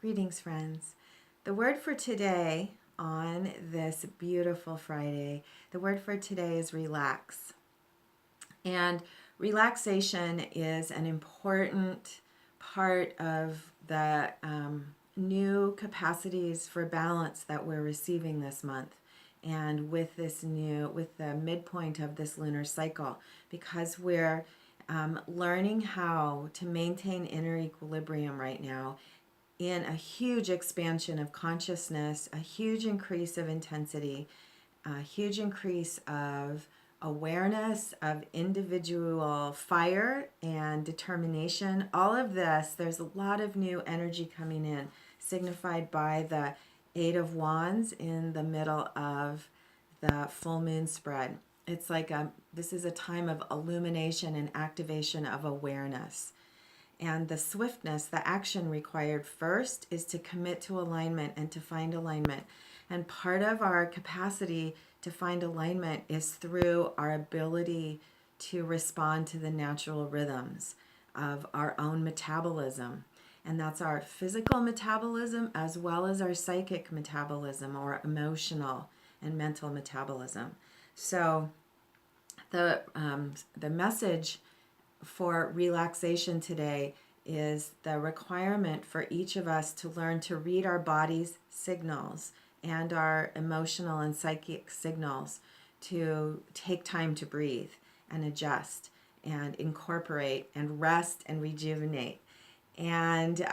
Greetings, friends. The word for today on this beautiful Friday, the word for today is relax. And relaxation is an important part of the new capacities for balance that we're receiving this month. And with the midpoint of this lunar cycle, because we're learning how to maintain inner equilibrium right now in a huge expansion of consciousness, a huge increase of intensity, a huge increase of awareness, of individual fire and determination. All of this, there's a lot of new energy coming in, signified by the Eight of Wands in the middle of the full moon spread. It's like this is a time of illumination and activation of awareness. And the swiftness, the action required first is to commit to alignment and to find alignment. And part of our capacity to find alignment is through our ability to respond to the natural rhythms of our own metabolism. And that's our physical metabolism as well as our psychic metabolism, or emotional and mental metabolism. So the message for relaxation today is the requirement for each of us to learn to read our body's signals and our emotional and psychic signals, to take time to breathe and adjust and incorporate and rest and rejuvenate. And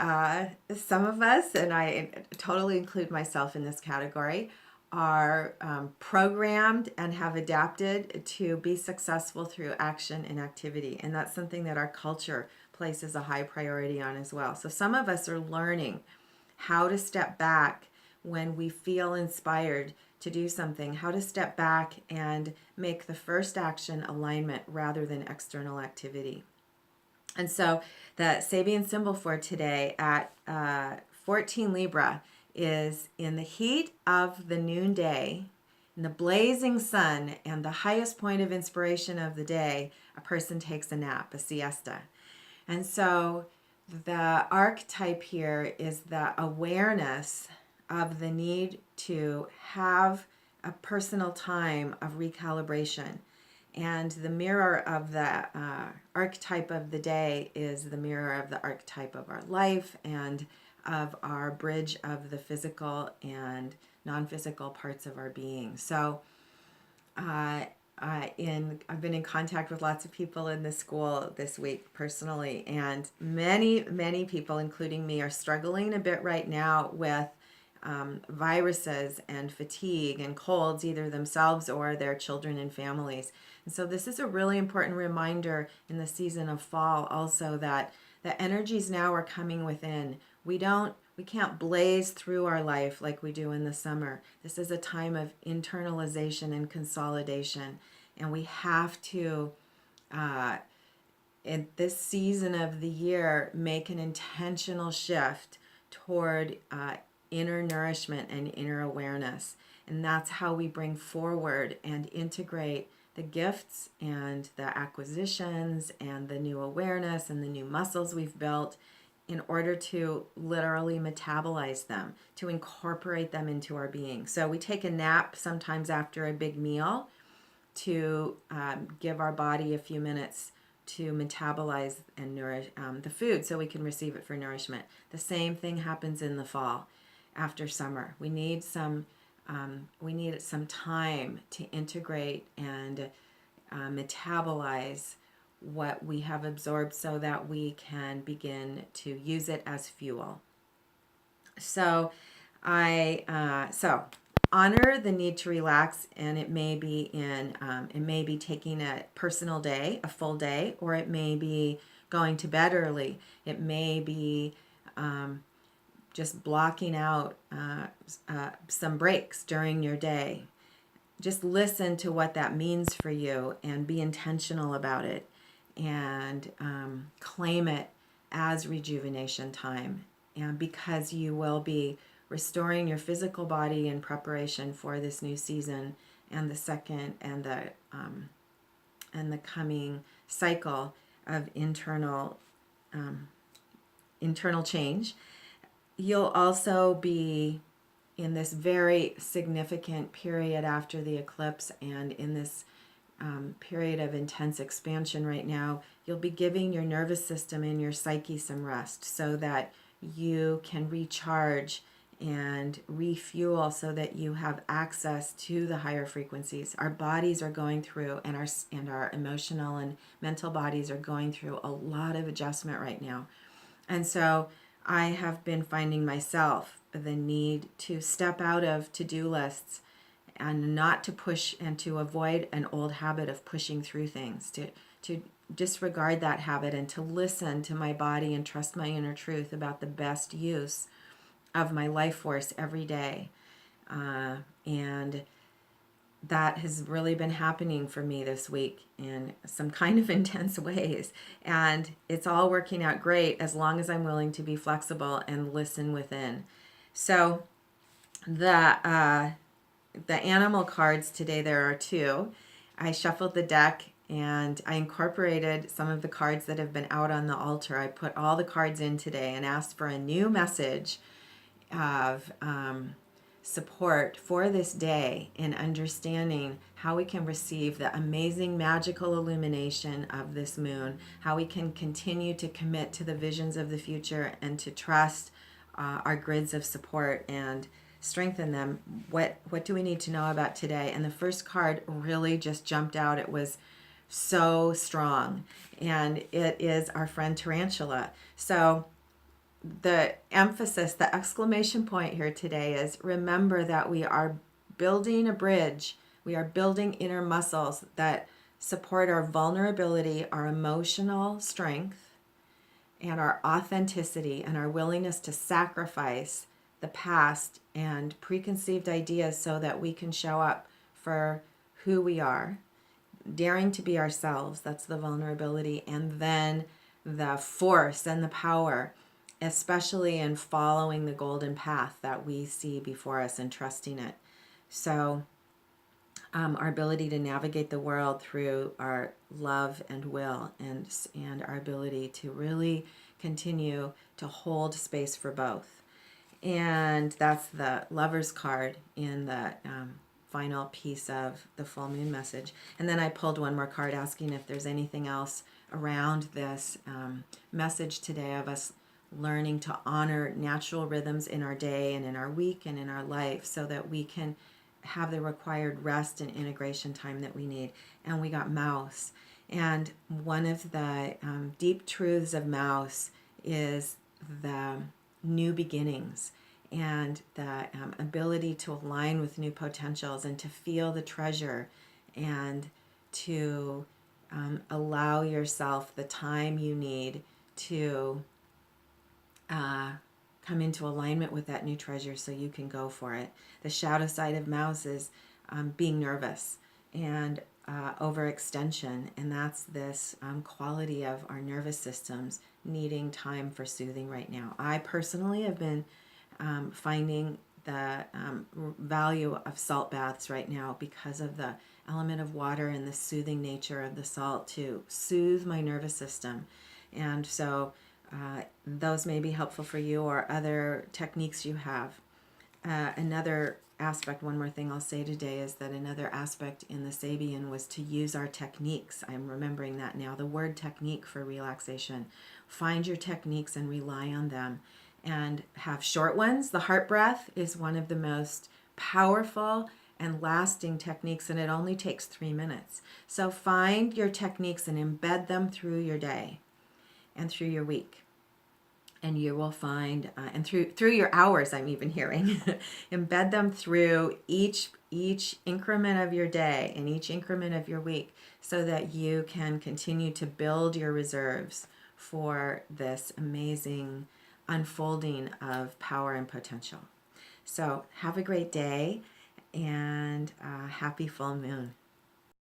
some of us, and I totally include myself in this category, are programmed and have adapted to be successful through action and activity. And that's something that our culture places a high priority on as well. So some of us are learning how to step back when we feel inspired to do something, how to step back and make the first action alignment rather than external activity. And so the Sabian symbol for today at 14 Libra is in the heat of the noonday, in the blazing sun, and the highest point of inspiration of the day, a person takes a nap, a siesta. And so the archetype here is the awareness of the need to have a personal time of recalibration. And the mirror of the archetype of the day is the mirror of the archetype of our life and of our bridge of the physical and non-physical parts of our being. So I've been in contact with lots of people in the school this week personally, and many people, including me, are struggling a bit right now with viruses and fatigue and colds, either themselves or their children and families. And so this is a really important reminder in the season of fall also, that the energies now are coming within. We can't blaze through our life like we do in the summer. This is a time of internalization and consolidation. And we have to, in this season of the year, make an intentional shift toward inner nourishment and inner awareness. And that's how we bring forward and integrate the gifts and the acquisitions and the new awareness and the new muscles we've built, in order to literally metabolize them, to incorporate them into our being. So we take a nap sometimes after a big meal to give our body a few minutes to metabolize and nourish the food so we can receive it for nourishment. The same thing happens in the fall after summer. We need some time to integrate and metabolize what we have absorbed so that we can begin to use it as fuel. So honor the need to relax, and it may be taking a personal day, a full day, or it may be going to bed early. It may be just blocking out some breaks during your day. Just listen to what that means for you and be intentional about it, and claim it as rejuvenation time. And because you will be restoring your physical body in preparation for this new season and the second and the coming cycle of internal change, You'll also be in this very significant period after the eclipse, and in this period of intense expansion right now, you'll be giving your nervous system and your psyche some rest so that you can recharge and refuel so that you have access to the higher frequencies. Our bodies are going through, and our emotional and mental bodies are going through a lot of adjustment right now. And so I have been finding myself the need to step out of to-do lists and not to push, and to avoid an old habit of pushing through things, to disregard that habit and to listen to my body and trust my inner truth about the best use of my life force every day. And that has really been happening for me this week in some kind of intense ways. And it's all working out great as long as I'm willing to be flexible and listen within. So the animal cards today, there are two. I shuffled the deck and I incorporated some of the cards that have been out on the altar. I put all the cards in today and asked for a new message of support for this day in understanding how we can receive the amazing magical illumination of this moon, how we can continue to commit to the visions of the future and to trust our grids of support and strengthen them. What do we need to know about today? And the first card really just jumped out. It was so strong, and it is our friend Tarantula. So the emphasis, the exclamation point here today is remember that we are building a bridge. We are building inner muscles that support our vulnerability, our emotional strength, and our authenticity, and our willingness to sacrifice the past and preconceived ideas so that we can show up for who we are, daring to be ourselves. That's the vulnerability. And then the force and the power, especially in following the golden path that we see before us and trusting it. So our ability to navigate the world through our love and will, and our ability to really continue to hold space for both. And that's the Lover's card in the final piece of the full moon message. And then I pulled one more card asking if there's anything else around this message today of us learning to honor natural rhythms in our day and in our week and in our life so that we can have the required rest and integration time that we need. And we got Mouse. And one of the deep truths of Mouse is the new beginnings and the ability to align with new potentials and to feel the treasure and to allow yourself the time you need to come into alignment with that new treasure so you can go for it. The shadow side of Mouse is being nervous and overextension, and that's this quality of our nervous systems needing time for soothing right now. I personally have been finding the value of salt baths right now because of the element of water and the soothing nature of the salt to soothe my nervous system. And so those may be helpful for you or other techniques you have. Another aspect, one more thing I'll say today is that another aspect in the Sabian was to use our techniques. I'm remembering that now, the word technique for relaxation. Find your techniques and rely on them and have short ones. The heart breath is one of the most powerful and lasting techniques, and it only takes 3 minutes. So find your techniques and embed them through your day and through your week. And you will find, and through your hours, I'm even hearing, embed them through each increment of your day and each increment of your week so that you can continue to build your reserves for this amazing unfolding of power and potential. So have a great day and happy full moon.